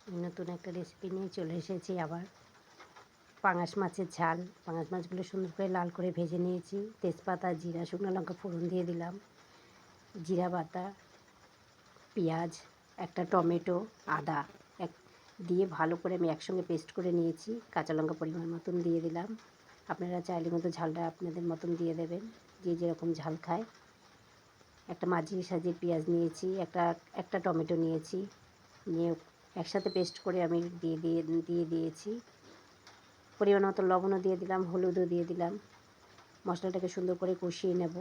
নতুন একটা রেসিপি নিয়ে চলে এসেছি আবার। পাঙাশ মাছের ঝাল। পাঙাশ মাছগুলো সুন্দর করে লাল করে ভেজে নিয়েছি। তেজপাতা, জিরা, শুকনো লঙ্কা ফোড়ন দিয়ে দিলাম। জিরা বাটা, পেঁয়াজ, একটা টমেটো, আদা দিয়ে ভালো করে আমি একসঙ্গে পেস্ট করে নিয়েছি। কাঁচা লঙ্কা পরিমাণ মতন দিয়ে দিলাম। আপনারা চাইলে মতো ঝালটা আপনাদের মতন দিয়ে দেবেন, যে যেরকম ঝাল খায়। একটা মাঝারি সাইজের পেঁয়াজ নিয়েছি, একটা টমেটো নিয়েছি, নিয়ে একসাথে পেস্ট করে আমি দিয়ে দিয়েছি। পরিমাণ মতো লবণও দিয়ে দিলাম, হলুদও দিয়ে দিলাম। মশলাটাকে সুন্দর করে কষিয়ে নেব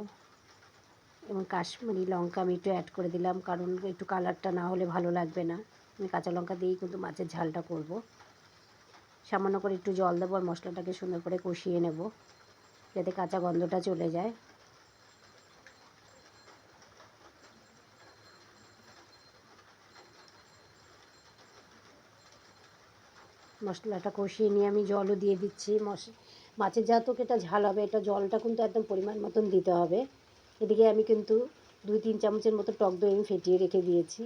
এবং কাশ্মীরি লঙ্কা আমি একটু অ্যাড করে দিলাম, কারণ একটু কালারটা না হলে ভালো লাগবে না। আমি কাঁচা লঙ্কা দিয়েই কিন্তু মাছের ঝালটা করব। সামান্য করে একটু জল দেবো আর মশলাটাকে সুন্দর করে কষিয়ে নেব, যাতে কাঁচা গন্ধটা চলে যায়। মশলাটা কষিয়ে নিয়ে আমি জলও দিয়ে দিচ্ছি। মাছের যেহেতু এটা ঝাল হবে, এটা জলটা কিন্তু একদম পরিমাণ মতন দিতে হবে। এদিকে আমি কিন্তু 2-3 চামচের মতো টক দই আমি ফেটিয়ে রেখে দিয়েছি।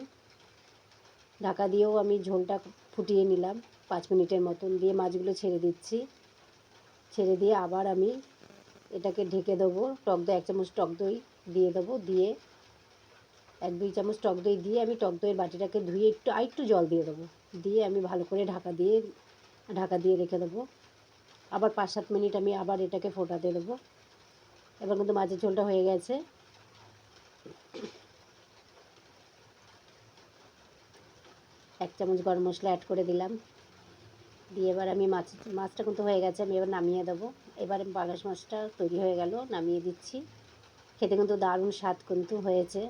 ঢাকা দিয়েও আমি ঝোলটা ফুটিয়ে নিলাম 5 মিনিটের মতন, দিয়ে মাছগুলো ছেড়ে দিচ্ছি। ছেড়ে দিয়ে আবার আমি এটাকে ঢেকে দেবো। টক দই 1 চামচ টক দই দিয়ে দেবো, দিয়ে 1-2 চামচ টক দই দিয়ে আমি টক দইয়ের বাটিটাকে ধুয়ে আরেকটু জল দিয়ে দেবো, দিয়ে আমি ভালো করে ঢাকা দিয়ে রেখে দেবো। আবার 5-7 মিনিট আমি আবার এটাকে ফোটাতে দেবো। এবার কিন্তু মাছের ঝোলটা হয়ে গেছে। 1 চামচ গরম মশলা অ্যাড করে দিলাম, দিয়ে এবার আমি মাছটা কিন্তু হয়ে গেছে, আমি এবার নামিয়ে দেবো। এবার পাঙাশ মাছটা তৈরি হয়ে গেল, নামিয়ে দিচ্ছি। খেতে কিন্তু দারুণ স্বাদ কিন্তু হয়েছে।